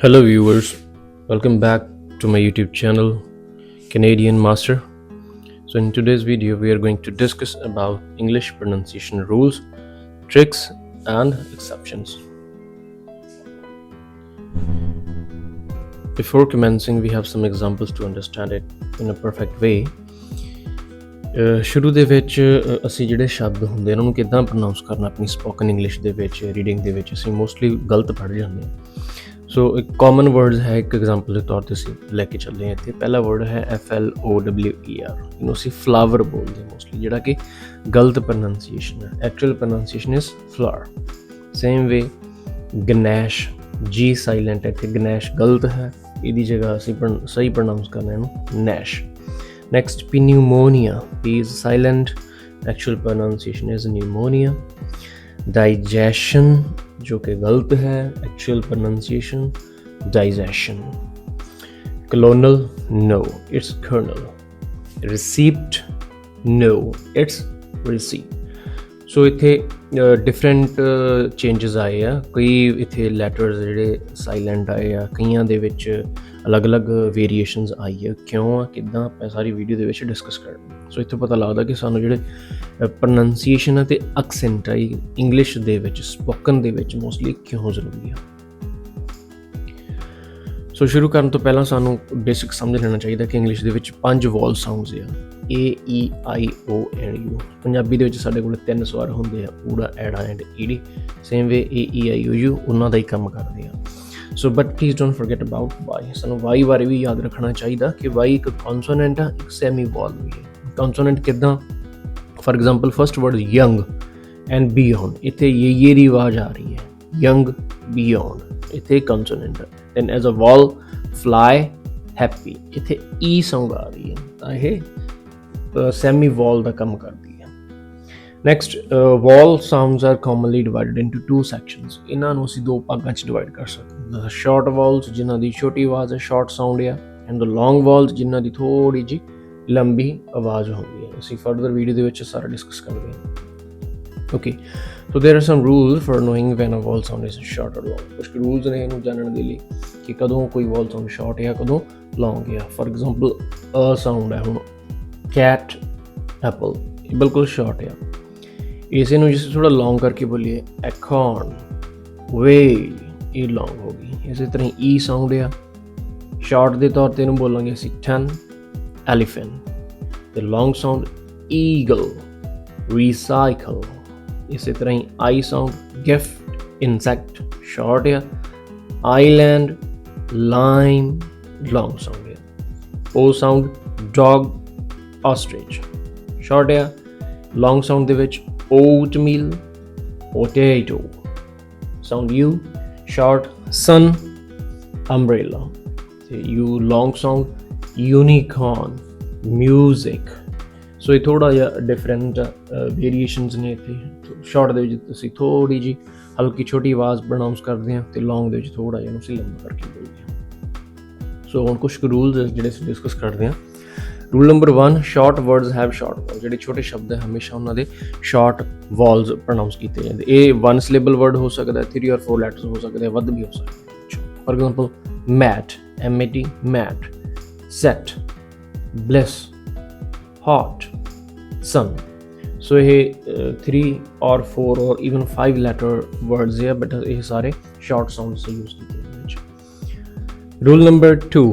Hello, viewers. Welcome back to my YouTube channel, Canadian Master. So, in today's video, we are going to discuss about English pronunciation rules, tricks, and exceptions. Before commencing, we have some examples to understand it in a perfect way. ਸ਼ੁਰੂ ਦੇ ਵਿੱਚ ਅਸੀਂ ਜਿਹੜੇ ਸ਼ਬਦ ਹੁੰਦੇ ਉਹਨਾਂ ਨੂੰ ਕਿੱਦਾਂ ਪ੍ਰੋਨਾਊਂਸ ਕਰਨਾ ਆਪਣੀ ਸਪੋਕਨ ਇੰਗਲਿਸ਼ ਦੇ ਵਿੱਚ ਰੀਡਿੰਗ ਦੇ ਵਿੱਚ ਅਸੀਂ ਮੋਸਟਲੀ ਗਲਤ ਪੜ੍ਹ ਜਾਂਦੇ ਹਾਂ। ਸੋ ਇੱਕ ਕਾਮਨ ਵਰਡਸ ਹੈ, ਇੱਕ ਐਗਜ਼ਾਮਪਲ ਦੇ ਤੌਰ 'ਤੇ ਅਸੀਂ ਲੈ ਕੇ ਚੱਲਦੇ ਹਾਂ। ਇੱਥੇ ਪਹਿਲਾ ਵਰਡ ਹੈ FLOWER, ਇਹਨੂੰ ਅਸੀਂ ਫਲਾਵਰ ਬੋਲਦੇ ਮੋਸਟਲੀ, ਜਿਹੜਾ ਕਿ ਗਲਤ ਪ੍ਰੋਨਾਂਸੀਏਸ਼ਨ ਹੈ। Actual pronunciation is flower. Same way gnash, G silent ਹੈ, ਇੱਥੇ ਗਨੈਸ਼ ਗਲਤ ਹੈ, ਇਹਦੀ ਜਗ੍ਹਾ ਅਸੀਂ ਸਹੀ ਪ੍ਰੋਨਾਊਂਸ ਕਰਨਾ ਇਹਨੂੰ ਨੈਸ਼। Next, pneumonia, P is silent, actual pronunciation is pneumonia. Digestion, जो कि गलत है, actual pronunciation digestion. Colonel, no, it's colonel. Receipt, no, it's receipt. ਸੋ ਇੱਥੇ ਡਿਫਰੈਂਟ ਚੇਂਜਸ ਆਏ ਆ। ਕਈ ਇੱਥੇ ਲੈਟਰਸ ਜਿਹੜੇ ਸਾਈਲੈਂਟ ਆਏ ਆ, ਕਈਆਂ ਦੇ ਵਿੱਚ ਅਲੱਗ-ਅਲੱਗ ਵੇਰੀਏਸ਼ਨਸ ਆਈ ਆ। ਕਿਉਂ ਆ, ਕਿੱਦਾਂ, ਆਪਾਂ ਸਾਰੀ ਵੀਡੀਓ ਦੇ ਵਿੱਚ ਡਿਸਕਸ ਕਰਨਾ। ਸੋ ਇੱਥੋਂ ਪਤਾ ਲੱਗਦਾ ਕਿ ਸਾਨੂੰ ਜਿਹੜੇ ਪ੍ਰੋਨਾਂਸੀਏਸ਼ਨ ਅਤੇ ਐਕਸੈਂਟ ਆ ਇੰਗਲਿਸ਼ ਦੇ ਵਿੱਚ ਸਪੋਕਨ ਦੇ ਵਿੱਚ ਮੋਸਟਲੀ ਕਿਉਂ ਜ਼ਰੂਰੀ ਆ। ਸੋ ਸ਼ੁਰੂ ਕਰਨ ਤੋਂ ਪਹਿਲਾਂ ਸਾਨੂੰ ਬੇਸਿਕ ਸਮਝ ਲੈਣਾ ਚਾਹੀਦਾ ਕਿ ਇੰਗਲਿਸ਼ ਦੇ ਵਿੱਚ 5 ਵੋਲ ਸਾਊਂਡਸ ਆ, AEIONU। ਪੰਜਾਬੀ ਦੇ ਵਿੱਚ ਸਾਡੇ ਕੋਲ 3 ਸਵਰ ਹੁੰਦੇ ਆ, ਊੜਾ, ਐੜਾ ਐਂਡ ਈੜੀ। ਸੇਮ ਵੇ AEIOU ਉਹਨਾਂ ਦਾ ਹੀ ਕੰਮ ਕਰਦੇ ਆ। So but please don't forget about Y. ਸਾਨੂੰ ਵਾਈ ਬਾਰੇ ਵੀ ਯਾਦ ਰੱਖਣਾ ਚਾਹੀਦਾ ਕਿ ਵਾਈ ਇੱਕ ਕੌਨਸੋਨੈਂਟ ਆ, ਇੱਕ ਸੈਮੀ ਵੋਲ ਵੀ ਹੈ। ਕੌਨਸੋਨੈਂਟ ਕਿੱਦਾਂ? For example first word young and beyond, इतने ये दी आवाज आ रही है, यंग बियॉन्ड, इतने consonant. Then as a vowel fly happy, इतने ई साउंड आ रही है, तो ये सैमी वॉल का काम करती है। Next, vowel sounds are commonly divided into 2 sections. इन्होंने असीं 2 भागां च डिवाइड कर सकते हैं। शॉर्ट वॉल्स जिन्हां दी छोटी आवाज़ है, शॉर्ट साउंड है, एंड द लॉन्ग वॉल्स जिन्हां दी थोड़ी जी लंबी आवाज़ होंगी है। ਅਸੀਂ ਫਰਦਰ ਵੀਡੀਓ ਦੇ ਵਿੱਚ ਸਾਰਾ ਡਿਸਕਸ ਕਰਦੇ ਹਾਂ। Okay, so there are some rules for knowing when a vowel sound is short और लॉन्ग। ਕੁਝ ਰੂਲਸ ਨੇ ਇਹਨੂੰ ਜਾਣਨ ਦੇ ਲਈ ਕਿ ਕਦੋਂ ਕੋਈ ਵੋਲ ਸਾਊਂਡ ਸ਼ਾਰਟ ਹੈ, ਕਦੋਂ ਲੌਂਗ ਹੈ। ਫॉर एग्जांपल ਅ ਸਾਊਂਡ ਹੈ, ਹੁਣ ਕੈਟ, ਐਪਲ, ਇਹ ਬਿਲਕੁਲ ਸ਼ਾਰਟ ਹੈ। ਇਸੇ ਨੂੰ ਜਿਸ ਥੋੜਾ ਲੌਂਗ ਕਰਕੇ ਬੋਲੀਏ, ਐਕॉर्न, ਵੇ, ਇਹ ਲੌਂਗ ਹੋ ਗਈ। ਇਸੇ ਤਰ੍ਹਾਂ ਈ ਸਾਊਂਡ ਹੈ, ਸ਼ਾਰਟ ਦੇ ਤੌਰ ਤੇ ਇਹਨੂੰ ਬੋਲਾਂਗੇ ਅਸੀਂ 10, elephant। The long sound eagle, recycle। इसी तरह ही I sound gift, insect, short है, island, lime, long sound है। O sound dog, ostrich, short है। long sound ਦੇ ਵਿੱਚ oatmeal, potato। sound U, short, sun, umbrella। U long sound unicorn, music. So ਇਹ ਥੋੜ੍ਹਾ ਜਿਹਾ ਡਿਫਰੈਂਟ ਵੇਰੀਏਸ਼ਨਸ ਨੇ ਇੱਥੇ। ਸ਼ਾਰਟ ਦੇ ਵਿੱਚ ਅਸੀਂ ਥੋੜ੍ਹੀ ਜਿਹੀ ਹਲਕੀ ਛੋਟੀ ਆਵਾਜ਼ ਪ੍ਰੋਨਾਊਂਸ ਕਰਦੇ ਹਾਂ, ਅਤੇ ਲੌਂਗ ਦੇ ਵਿੱਚ ਥੋੜ੍ਹਾ ਜਿਹਾ ਅਸੀਂ ਲੰਬਾ ਕਰਕੇ ਬੋਲਦੇ ਹਾਂ। ਸੋ ਹੁਣ ਕੁਛ ਕੁ ਰੂਲਸ ਜਿਹੜੇ ਅਸੀਂ ਡਿਸਕਸ ਕਰਦੇ ਹਾਂ। Rule number 1, short words have short wall. ਜਿਹੜੇ ਛੋਟੇ ਸ਼ਬਦ ਹੈ ਹਮੇਸ਼ਾ ਉਹਨਾਂ ਦੇ ਸ਼ਾਰਟ ਵੋਲਸ ਪ੍ਰੋਨਾਊਂਸ ਕੀਤੇ ਜਾਂਦੇ। ਇਹ 1 ਸਿਲੇਬਲ ਵਰਡ ਹੋ ਸਕਦਾ, 3 or 4 ਲੈਟਰਸ ਹੋ ਸਕਦੇ, ਵੱਧ ਵੀ ਹੋ ਸਕਦੇ। For example mat, MAT, mat. Set, bliss, hot, sun। So ये 3 or 4 or even 5 letter words है, बट ये सारे short sounds से यूज किए हैं। Rule number 2,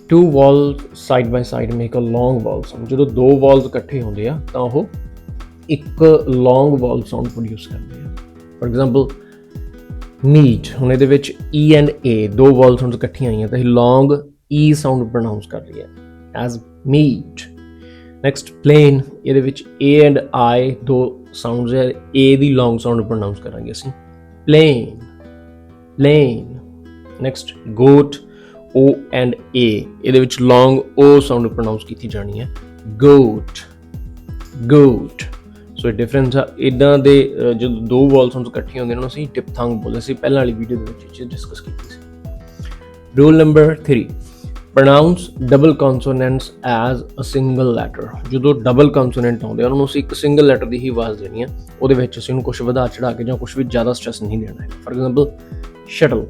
2 walls side by side make a long vowel sound। जो 2 walls इकट्ठे होंगे आ तो वो एक long vowel sound प्रोड्यूस करते हैं। फॉर एग्जांपल मीट, हुण इहदे विच E and A 2 vowel sounds इकट्ठियां आईयां तो long E sound प्रोनाउंस कर रही है as meat। next, plane, ਇਹਦੇ ਵਿੱਚ A and I 2 ਸਾਊਂਡਸ ਹੈ, A ਦੀ ਲੌਂਗ ਸਾਊਂਡ ਪ੍ਰੋਨਾਊਂਸ ਕਰਾਂਗੇ ਅਸੀਂ, plane, plane। next, goat, O and A, ਇਹਦੇ ਵਿੱਚ ਲੌਂਗ O ਸਾਊਂਡ ਪ੍ਰੋਨਾਊਂਸ ਕੀਤੀ ਜਾਣੀ ਹੈ, goat, goat। ਸੋ ਇਹ ਡਿਫਰੈਂਸ ਆ। ਇੱਦਾਂ ਦੇ ਜਦੋਂ 2 ਵੋਲ ਸਾਊਂਡਸ ਇਕੱਠੀਆਂ ਹੁੰਦੀਆਂ ਉਹਨਾਂ ਨੂੰ ਅਸੀਂ ਡਿਪਥੰਗ ਬੋਲਦੇ ਸੀ, ਪਹਿਲਾਂ ਵਾਲੀ ਵੀਡੀਓ ਦੇ ਵਿੱਚ ਡਿਸਕਸ ਕੀਤੀ ਸੀ। Rule number 3, pronounce double consonants as a single letter। ਜਦੋਂ ਡਬਲ ਕੌਨਸੋਨੈਂਟ ਆਉਂਦੇ ਉਹਨਾਂ ਨੂੰ ਅਸੀਂ ਇੱਕ ਸਿੰਗਲ ਲੈਟਰ ਦੀ ਹੀ ਆਵਾਜ਼ ਦੇਣੀ ਹੈ, ਉਹਦੇ ਵਿੱਚ ਅਸੀਂ ਉਹਨੂੰ ਕੁਛ ਵਧਾ ਚੜਾ ਕੇ ਜਾਂ ਕੁਛ ਵੀ ਜ਼ਿਆਦਾ ਸਟ੍ਰੈਸ ਨਹੀਂ ਦੇਣਾ ਹੈ। ਫॉर एग्जांपल शटल,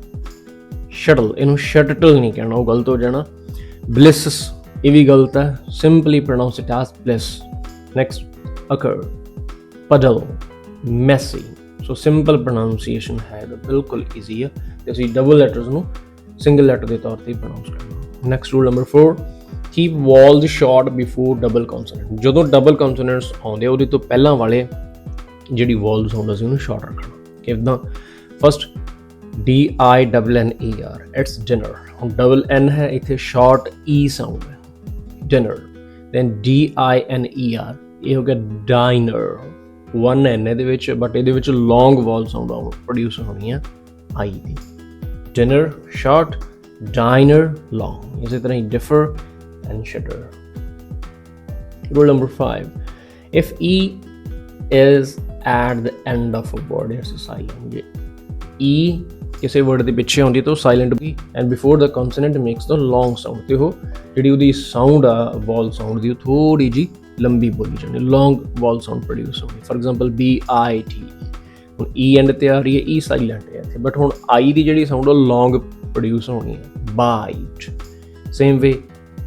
ਸ਼ਟਲ, ਇਹਨੂੰ ਸ਼ਟਲ ਨਹੀਂ ਕਹਿਣਾ, ਉਹ ਗਲਤ ਹੋ ਜਾਣਾ। ਬਲਿਸ, ਇਹ ਵੀ ਗਲਤ ਹੈ, simply pronounce it as bliss. Next occur, puddle, messy. So simple pronunciation ਹੈ, ਬਿਲਕੁਲ ਈਜ਼ੀ ਆ, ਤੇ ਅਸੀਂ ਡਬਲ ਲੈਟਰਸ ਨੂੰ ਸਿੰਗਲ ਲੈਟਰ ਦੇ ਤੌਰ ਤੇ ਪ੍ਰੋਨਾਊਂਸ ਕਰਨਾ। Next rule number 4, keep vowels short before double consonant. ਜਦੋਂ ਡਬਲ ਕੌਨਸੋਨੈਂਟਸ ਆਉਂਦੇ ਉਹਦੇ ਤੋਂ ਪਹਿਲਾਂ ਵਾਲੇ ਜਿਹੜੀ ਵੋਵਲਸ ਹੁੰਦਾ ਸੀ ਉਹਨੂੰ ਸ਼ਾਰਟ ਰੱਖਣਾ। ਕਿੱਦਾਂ? First DINNER, it's dinner. ਹੁਣ ਡਬਲ N ਹੈ, ਇੱਥੇ ਸ਼ਾਰਟ E ਸਾਊਂਡ ਹੈ, ਡਿਨਰ। ਦੈਨ DINER, ਇਹ ਹੋ ਗਿਆ ਡਾਈਨਰ, 1 N ਇਹਦੇ ਵਿੱਚ, ਬਟ ਇਹਦੇ ਵਿੱਚ ਲੌਂਗ ਵੋਵਲ ਸਾਊਂਡ ਪ੍ਰੋਡਿਊਸ ਹੋਣੀ ਆ I ਦੀ। Dinner short, diner long. ਇਸੇ ਤਰ੍ਹਾਂ ਹੀ differ and shutter. Rule number 5, if E is at the end of a word, it's silent। ਜੇ E ਕਿਸੇ ਵਰਡ ਦੇ ਪਿੱਛੇ ਆਉਂਦੀ ਤਾਂ ਉਹ ਸਾਇਲੈਂਟ ਹੋਗੀ, and before the consonant makes the long sound, ਤੇ ਉਹ ਜਿਹੜੀ ਉਹਦੀ ਸਾਊਂਡ ਆ ਵੋਵਲ ਸਾਊਂਡ ਦੀ ਉਹ ਥੋੜ੍ਹੀ ਜਿਹੀ ਲੰਬੀ ਬੋਲੀ ਜਾਣੀ, ਲੌਂਗ ਵੋਵਲ ਸਾਊਂਡ ਪ੍ਰੋਡਿਊਸ ਹੋਣੀ। ਫॉर ਐਗਜ਼ਾਮਪਲ BITE, ਹੁਣ E ਐਂਡ ਤੇ ਆ ਰਹੀ ਹੈ, E ਸਾਇਲੈਂਟ ਹੈ ਇੱਥੇ, ਬਟ ਹੁਣ I ਦੀ ਜਿਹੜੀ ਸਾਊਂਡ ਉਹ ਲੌਂਗ ਪ੍ਰੋਡਿਊਸ ਹੋਣੀ ਹੈ, bite. Same way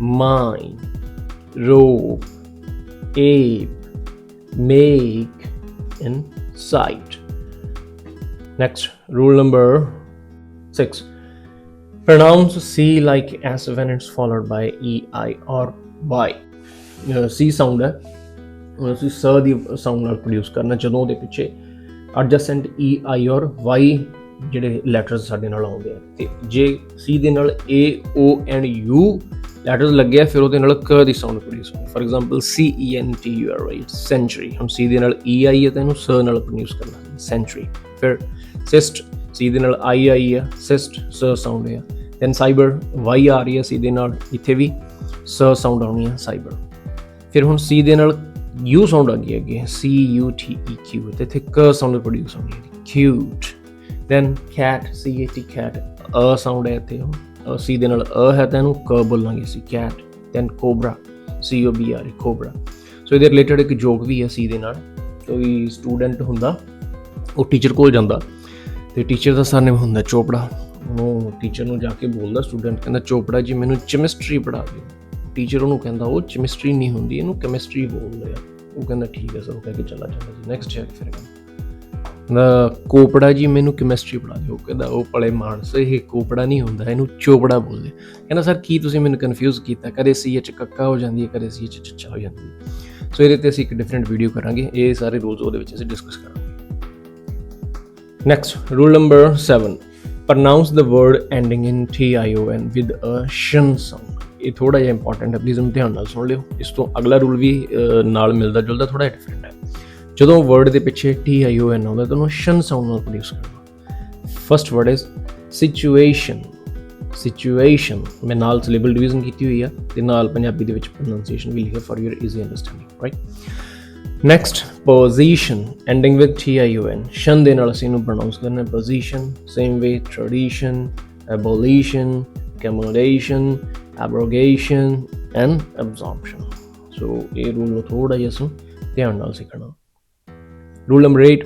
mine, rope, ape, make and sight. Next, rule number 6, pronounce C like S when it's followed by E, I or Y। C sound ਹੈ, ਅਸੀਂ ਸ ਦੀ ਸਾਊਂਡ ਨਾਲ produce ਕਰਨਾ ਜਦੋਂ ਉਹਦੇ ਪਿੱਛੇ ਐਡਜਸੈਂਟ E, I ਔਰ Y ਜਿਹੜੇ ਲੈਟਰਸ ਸਾਡੇ ਨਾਲ ਆਉਂਦੇ ਆ। ਤੇ ਜੇ C ਦੇ ਨਾਲ A, O and U letters ਲੱਗਿਆ, ਫਿਰ ਉਹਦੇ ਨਾਲ ਕ ਦੀ ਸਾਊਂਡ ਪ੍ਰੋਡਿਊਸ ਹੋਣੀ। For example CENTURY, sanctuary. ਹੁਣ C ਦੇ ਨਾਲ E ਆਈ ਹੈ ਤਾਂ ਇਹਨੂੰ ਸ ਨਾਲ ਪ੍ਰੋਡਿਊਸ ਕਰਨਾ, ਸੈਂਚੁਰੀ। ਫਿਰ ਸਿਸਟ, C ਦੇ ਨਾਲ I ਆਈ ਹੈ, ਸਿਸਟ ਸ ਸਾਊਂਡ ਹੈ। ਦੈਨ ਸਾਈਬਰ, Y ਆ ਰਹੀ ਹੈ C ਦੇ ਨਾਲ, ਇੱਥੇ ਵੀ ਸ ਸਾਊਂਡ ਆਉਣੀ ਹੈ, ਸਾਈਬਰ। ਫਿਰ ਹੁਣ C ਦੇ ਨਾਲ U ਸਾਊਂਡ ਆ ਗਈ ਅੱਗੇ, CUTEQ, ਤੇ ਇੱਥੇ ਕ ਸਾਊਂਡ ਪ੍ਰੋਡਿਊਸ ਹੋਣੀ ਹੈ, cute. Then cat, CAT, cat, ਅ ਸਾਊਂਡ ਹੈ ਇੱਥੇ, C ਦੇ ਨਾਲ ਅ ਹੈ ਤਾਂ ਇਹਨੂੰ ਕ ਬੋਲਾਂਗੇ ਅਸੀਂ, cat. Then cobra, COBRA, cobra. So ਇਹਦੇ ਰਿਲੇਟਡ ਇੱਕ ਜੋਕ ਵੀ ਹੈ C ਦੇ ਨਾਲ। ਕੋਈ ਸਟੂਡੈਂਟ ਹੁੰਦਾ, ਉਹ ਟੀਚਰ ਕੋਲ ਜਾਂਦਾ, ਤੇ ਟੀਚਰ ਦਾ ਸਰਨੇਮ ਹੁੰਦਾ ਚੋਪੜਾ। ਉਹਨੂੰ ਟੀਚਰ ਨੂੰ ਜਾ ਕੇ ਬੋਲਦਾ ਸਟੂਡੈਂਟ, ਕਹਿੰਦਾ ਚੋਪੜਾ ਜੀ ਮੈਨੂੰ ਕੈਮਿਸਟਰੀ ਪੜ੍ਹਾ ਦਿਓ। ਟੀਚਰ ਉਹਨੂੰ ਕਹਿੰਦਾ ਉਹ ਕੈਮਿਸਟਰੀ ਨਹੀਂ ਹੁੰਦੀ, ਇਹਨੂੰ ਕੈਮਿਸਟਰੀ ਬੋਲਦੇ ਆ। ਉਹ ਕਹਿੰਦਾ ਠੀਕ ਹੈ ਸਰ, ਉਹ ਕਹਿ ਕੇ ਚਲਾ ਜਾਂਦਾ ਜੀ। ਨੈਕਸਟ ਚੈੱਕ ਫਿਰ ਕਹਿੰਦਾ ਕੋਪੜਾ ਜੀ ਮੈਨੂੰ ਕੈਮਿਸਟਰੀ ਪੜ੍ਹਾ ਦਿਓ। ਕਹਿੰਦਾ ਉਹ ਭਲੇ ਮਾਨਸ, ਇਹ ਕੋਪੜਾ ਨਹੀਂ ਹੁੰਦਾ, ਇਹਨੂੰ ਚੋਪੜਾ ਬੋਲਦੇ। ਕਹਿੰਦਾ ਸਰ ਕੀ ਤੁਸੀਂ ਮੈਨੂੰ ਕਨਫਿਊਜ਼ ਕੀਤਾ, ਕਦੇ CH ਕੱਕਾ ਹੋ ਜਾਂਦੀ ਹੈ, ਕਦੇ CH ਚੱਚਾ ਹੋ ਜਾਂਦੀ ਹੈ। ਸੋ ਇਹਦੇ 'ਤੇ ਅਸੀਂ ਇੱਕ ਡਿਫਰੈਂਟ ਵੀਡੀਓ ਕਰਾਂਗੇ, ਇਹ ਸਾਰੇ ਰੂਲਸ ਉਹਦੇ ਵਿੱਚ ਅਸੀਂ ਡਿਸਕਸ ਕਰਾਂਗੇ। Next, rule number 7, pronounce the word ending in TION with a shun sound. ਇਹ ਥੋੜ੍ਹਾ ਜਿਹਾ ਇੰਪੋਰਟੈਂਟ ਹੈ, ਪਲੀਜ਼ ਇਹਨੂੰ ਧਿਆਨ ਨਾਲ ਸੁਣ ਲਿਓ। ਇਸ ਤੋਂ ਅਗਲਾ ਰੂਲ ਵੀ ਨਾਲ ਮਿਲਦਾ ਜੁਲਦਾ, ਥੋੜ੍ਹਾ ਜਿਹਾ ਡਿਫਰੈਂਟ ਹੈ। ਜਦੋਂ ਵਰਡ ਦੇ ਪਿੱਛੇ TION ਆਉਂਦਾ ਤਾਂ ਉਹਨੂੰ ਸ਼ਨ ਸਾਊਂਡ ਨਾਲ ਪ੍ਰੋਡਿਊਸ ਕਰਨਾ। First word is situation. Situation ਮੈਂ ਨਾਲ ਸਿਲੇਬਲ ਡਿਵੀਜ਼ਨ ਕੀਤੀ ਹੋਈ ਆ, ਤੇ ਨਾਲ ਪੰਜਾਬੀ ਦੇ ਵਿੱਚ ਪ੍ਰੋਨਾਂਸੀਏਸ਼ਨ ਵੀ ਲਿਖਿਆ for your easy understanding, right. Next, position ending with TION, shun ਦੇ ਨਾਲ ਅਸੀਂ ਇਹਨੂੰ ਪ੍ਰੋਨਾਊਂਸ ਕਰਨਾ, position. Same way tradition, abolition, accommodation, abrogation and absorption. So ਇਹ ਰੂਲ ਨੂੰ ਥੋੜ੍ਹਾ ਜਿਹਾ ਅਸੀਂ ਧਿਆਨ ਨਾਲ ਸਿੱਖਣਾ। Rule number 8,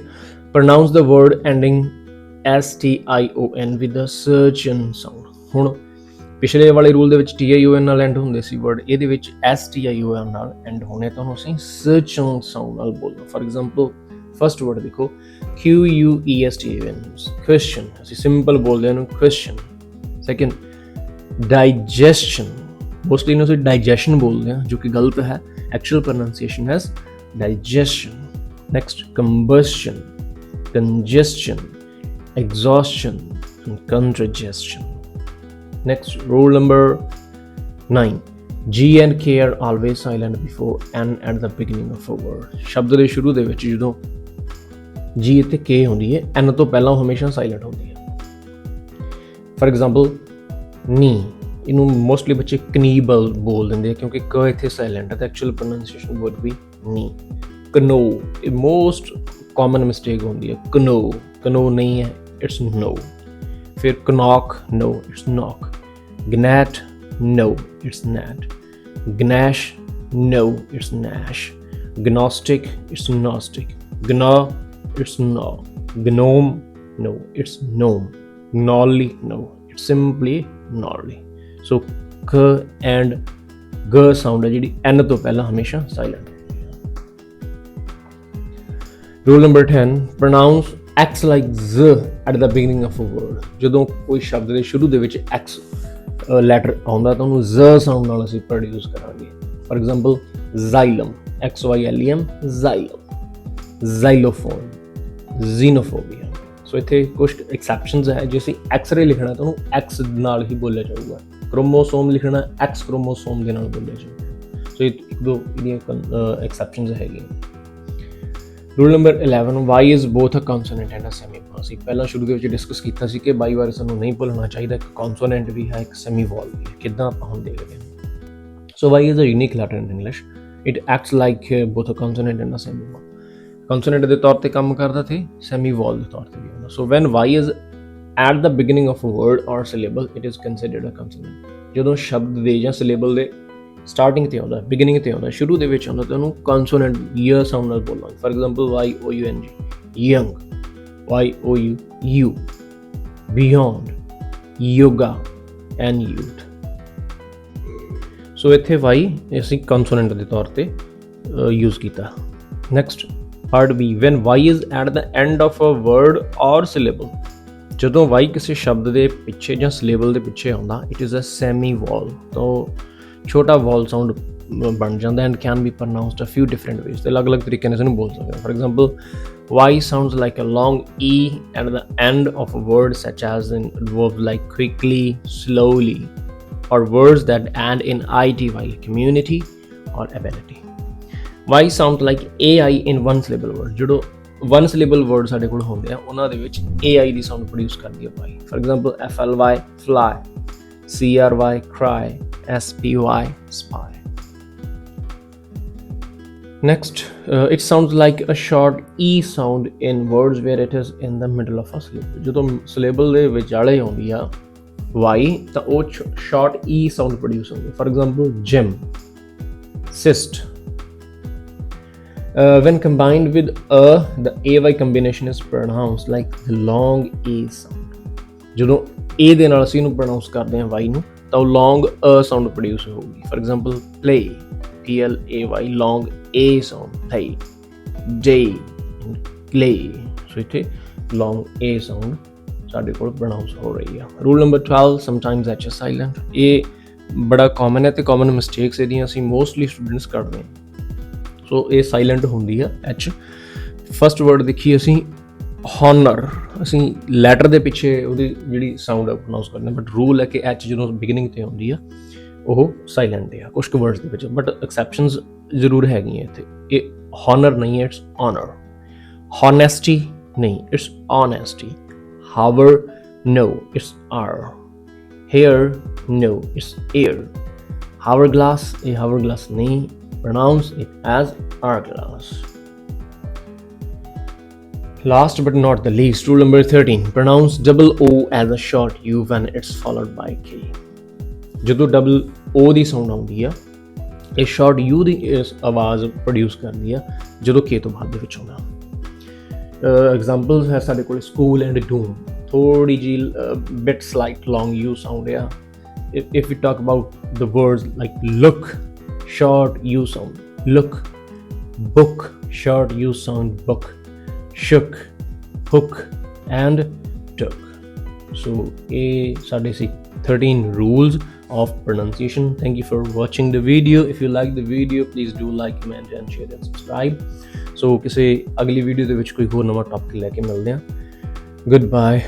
pronounce the word ending STION with a schun sound. ਹੁਣ ਪਿਛਲੇ ਵਾਲੇ ਰੂਲ ਦੇ ਵਿੱਚ TION ਨਾਲ ਐਂਡ ਹੁੰਦੇ ਸੀ ਵਰਡ, ਇਹਦੇ ਵਿੱਚ STION ਨਾਲ ਐਂਡ ਹੋਣੇ, ਤਾਂ ਉਹਨੂੰ ਅਸੀਂ ਸਰਚਨ ਸਾਊਂਡ ਨਾਲ ਬੋਲਣਾ। ਫॉर ਐਗਜ਼ਾਮਪਲ ਫਸਟ ਵਰਡ ਦੇਖੋ, QUESTION, ਕੁਐਸਚਨ, ਅਸੀਂ ਸਿੰਪਲ ਬੋਲਦੇ ਹਾਂ ਇਹਨੂੰ ਕੁਐਸਚਨ। ਸੈਕਿੰਡ, ਡਾਈਜੈਸ਼ਨ, ਮੋਸਟਲੀ ਇਹਨੂੰ ਅਸੀਂ ਡਾਈਜੈਸ਼ਨ ਬੋਲਦੇ ਹਾਂ, ਜੋ ਕਿ ਗਲਤ ਹੈ। ਐਕਚੁਅਲ ਪ੍ਰੋਨਾਂਸੀਏਸ਼ਨ ਹੈ digestion. Next, combustion, congestion, exhaustion, and congestion. Next, rule number 9. G and K are always silent before N at the beginning of a word. ਸ਼ਬਦ ਦੇ ਸ਼ੁਰੂ ਦੇ ਵਿੱਚ ਜਦੋਂ G ਅਤੇ K ਹੁੰਦੀ ਹੈ, N ਤੋਂ ਪਹਿਲਾਂ ਹਮੇਸ਼ਾ ਸਾਇਲੈਂਟ ਹੁੰਦੀ ਹੈ। ਫॉर ਐਗਜ਼ਾਮਪਲ ਨੀ, ਇਹਨੂੰ ਮੋਸਟਲੀ ਬੱਚੇ ਕਨੀ ਬੋਲ ਦਿੰਦੇ ਆ ਕਿਉਂਕਿ ਕ ਇੱਥੇ ਸਾਇਲੈਂਟ ਹੈ, ਤਾਂ ਐਕਚੁਅਲ ਪ੍ਰੋਨਾਂਸੀਏਸ਼ਨ ਵੁੱਡ ਬੀ ਨੀ। ਕਨੋ, ਇਹ ਮੋਸਟ ਕਾਮਨ ਮਿਸਟੇਕ ਹੁੰਦੀ ਹੈ, ਕਨੋ, ਕਨੋ ਨਹੀਂ ਹੈ, ਇਟਸ ਨੋ। ਫਿਰ knock, no, it's knock. Gnat, no, it's gnat. Gnash, no, it's gnash. Gnostic, it's gnostic. Gnaw, it's no. Gnome, no, it's gnome. Gnolly, no, simply gnarly. So k and g sound है जी n तो पहला हमेशा silent. Rule number 10, pronounce x like z at the beginning of a word. ਜਦੋਂ ਕੋਈ ਸ਼ਬਦ ਦੇ ਸ਼ੁਰੂ ਦੇ ਵਿੱਚ x ਲੈਟਰ ਆਉਂਦਾ ਤਾਂ ਉਹਨੂੰ z ਸਾਊਂਡ ਨਾਲ ਅਸੀਂ ਪ੍ਰੋਡਿਊਸ ਕਰਾਂਗੇ. For example xylem, xylem, xylem, xylophone, xenophobia. ਸੋ ਇੱਥੇ ਕੁਝ ਐਕਸੈਪਸ਼ਨਸ ਹੈ. ਜੇ ਅਸੀਂ ਐਕਸ-ਰੇ ਲਿਖਣਾ ਤਾਂ ਉਹਨੂੰ x ਨਾਲ ਹੀ ਬੋਲਿਆ ਜਾਊਗਾ. ਕ੍ਰੋਮੋਸੋਮ ਲਿਖਣਾ x ਕ੍ਰੋਮੋਸੋਮ ਦੇ ਨਾਲ ਬੋਲਿਆ ਜਾਊਗਾ. ਸੋ ਇੱਕ ਦੋ ਇਹਦੀਆਂ ਐਕਸੈਪਸ਼ਨਸ ਹੈਗੀਆਂ. Rule number 11, Y is both a consonant and a semi vowel. ਅਸੀਂ ਪਹਿਲਾਂ ਸ਼ੁਰੂ ਦੇ ਵਿੱਚ ਡਿਸਕਸ ਕੀਤਾ ਸੀ ਕਿ ਬਾਈ ਵਾਰ ਸਾਨੂੰ ਨਹੀਂ ਭੁੱਲਣਾ ਚਾਹੀਦਾ, ਇੱਕ ਕੌਨਸੋਨੈਂਟ ਵੀ ਹੈ, ਇੱਕ ਸੈਮੀ ਵੋਲ ਵੀ ਹੈ. ਕਿੱਦਾਂ ਆਪਾਂ ਹੁਣ ਦੇਖਦੇ ਹਾਂ. So Y is a unique letter in English. It acts like both a consonant and a semi vowel. Consonant ਦੇ ਤੌਰ ਤੇ ਕੰਮ ਕਰਦਾ ਤੇ ਸੈਮੀ ਵੋਲ ਦੇ ਤੌਰ ਤੇ ਵੀ ਹੁੰਦਾ. So when Y is at the beginning of a word or syllable it is considered a consonant. ਜਦੋਂ ਸ਼ਬਦ ਦੇ ਜਾਂ ਸਿਲੇਬਲ ਦੇ ਸਟਾਰਟਿੰਗ ਤੇ ਆਉਂਦਾ, ਬਿਗਿਨਿੰਗ ਤੇ ਆਉਂਦਾ, ਸ਼ੁਰੂ ਦੇ ਵਿੱਚ ਆਉਂਦਾ ਤਾਂ ਉਹਨੂੰ ਕੌਨਸੋਨੈਂਟ ਈ ਸਾਊਂਡ ਨਾਲ ਬੋਲਾਂਗੇ. For example YOUNG, young, YOU, beyond, yoga and youth. ਸੋ ਇੱਥੇ Y ਅਸੀਂ ਕੌਨਸੋਨੈਂਟ ਦੇ ਤੌਰ ਤੇ ਯੂਜ਼ ਕੀਤਾ. Next part B, when Y is at the end of a word or syllable. ਜਦੋਂ Y ਕਿਸੇ ਸ਼ਬਦ ਦੇ ਪਿੱਛੇ ਜਾਂ ਸਿਲੇਬਲ ਦੇ ਪਿੱਛੇ ਆਉਂਦਾ, it is a semi vowel. ਤਾਂ ਛੋਟਾ ਵੋਲ ਸਾਊਂਡ ਬਣ ਜਾਂਦਾ and can be pronounced a few different ways. ਤੇ ਅਲੱਗ-ਅਲੱਗ ਤਰੀਕੇ ਨਾਲ ਇਸਨੂੰ ਬੋਲ ਸਕਦੇ ਹਾਂ. For example Y sounds like a long E at the end of a word such as in verbs like quickly, slowly, or words that end in ity like community or ability. Y sounds like AI in one syllable word. ਜਦੋਂ one syllable word ਸਾਡੇ ਕੋਲ ਹੁੰਦੇ ਆ ਉਹਨਾਂ ਦੇ ਵਿੱਚ AI ਦੀ sound produce ਕਰਦੀ ਹੈ Y. For example FLY fly, CRY cry, SPY spy. Next, it sounds like a short E sound in words where it is in the middle of a syllable. ਜਦੋਂ syllable ਦੇ ਵਿਚਾਲੇ ਆਉਂਦੀ ਆ Y ਤਾਂ ਉਹ short E sound produce ਹੁੰਦੀ. For example, gym, cyst. When combined with the AY combination is pronounced like the long A sound. ਜਦੋਂ A ਦੇ ਨਾਲ ਅਸੀਂ ਇਹਨੂੰ pronounce ਕਰਦੇ ਹਾਂ Y ਨੂੰ ਤਾਂ ਉਹ long A sound produce ਹੋਊਗੀ. For example, play, PLAY, long A sound, play, day, play. So ਇੱਥੇ long A sound ਸਾਡੇ ਕੋਲ pronounce ਹੋ ਰਹੀ ਆ. Rule number 12, sometimes H is silent. ਇਹ ਬੜਾ common ਹੈ ਤੇ common mistakes ਇਹਦੀਆਂ ਅਸੀਂ mostly students ਕਰਦੇ ਹਾਂ. ਸੋ ਇਹ ਸਾਇਲੈਂਟ ਹੁੰਦੀ ਆ H. ਫਸਟ ਵਰਡ ਦੇਖੀਏ ਅਸੀਂ ਹੌਨਰ, ਅਸੀਂ ਲੈਟਰ ਦੇ ਪਿੱਛੇ ਉਹਦੀ ਜਿਹੜੀ ਸਾਊਂਡ ਆ ਪ੍ਰੋਨਾਊਂਸ ਕਰਦੇ, ਬਟ ਰੂਲ ਹੈ ਕਿ H ਜਦੋਂ ਬਿਗਿਨਿੰਗ ਤੇ ਆਉਂਦੀ ਆ ਉਹ ਸਾਇਲੈਂਟ ਆ ਕੁਛ ਕੁ ਵਰਡਸ ਦੇ ਵਿੱਚ, ਬਟ ਐਕਸੈਪਸ਼ਨਸ ਜ਼ਰੂਰ ਹੈਗੀਆਂ ਇੱਥੇ. ਇਹ ਹੌਨਰ ਨਹੀਂ ਹੈ, ਇਟਸ ਆਨਰ. ਹੌਨੈਸਟੀ ਨਹੀਂ, it's honesty. Hour no, it's hour. Heir no, it's heir. Hour glass, ਇਹ ਹਾਵਰ ਗਲਾਸ ਨਹੀਂ, pronounce it as hourglass. Last but not the least, rule number 13, pronounce double O as a short U when it's followed by K. ਜਦੋਂ double O ਦੀ sound ਆਉਂਦੀ ਆ ਇਹ short U ਦੀ ਆਵਾਜ਼ produce ਕਰਦੀ ਆ ਜਦੋਂ K ਤੋਂ ਬਾਅਦ ਦੇ ਵਿੱਚ ਆਉਂਦਾ. ਐਗਜ਼ਾਮਪਲਸ ਹੈ ਸਾਡੇ ਕੋਲ ਸਕੂਲ ਐਂਡ ਡੂਮ, ਥੋੜੀ ਜੀ ਬਿਟ ਸਲਾਈਟ ਲੌਂਗ U ਸਾਊਂਡ ਆ. If we talk about the words like look, short U sound, look. Book, short U sound, book. Shook, hook, and took. So a ਸਾਡੇ ਸੀ 13 rules of pronunciation. Thank you for watching the video. If you like the video, please do like, comment and share and subscribe. So ਕਿਸੇ ਅਗਲੀ video ਦੇ ਵਿੱਚ ਕੋਈ ਹੋਰ ਨਵਾਂ topic ਲੈ ਕੇ ਮਿਲਦੇ ਹਾਂ. Goodbye.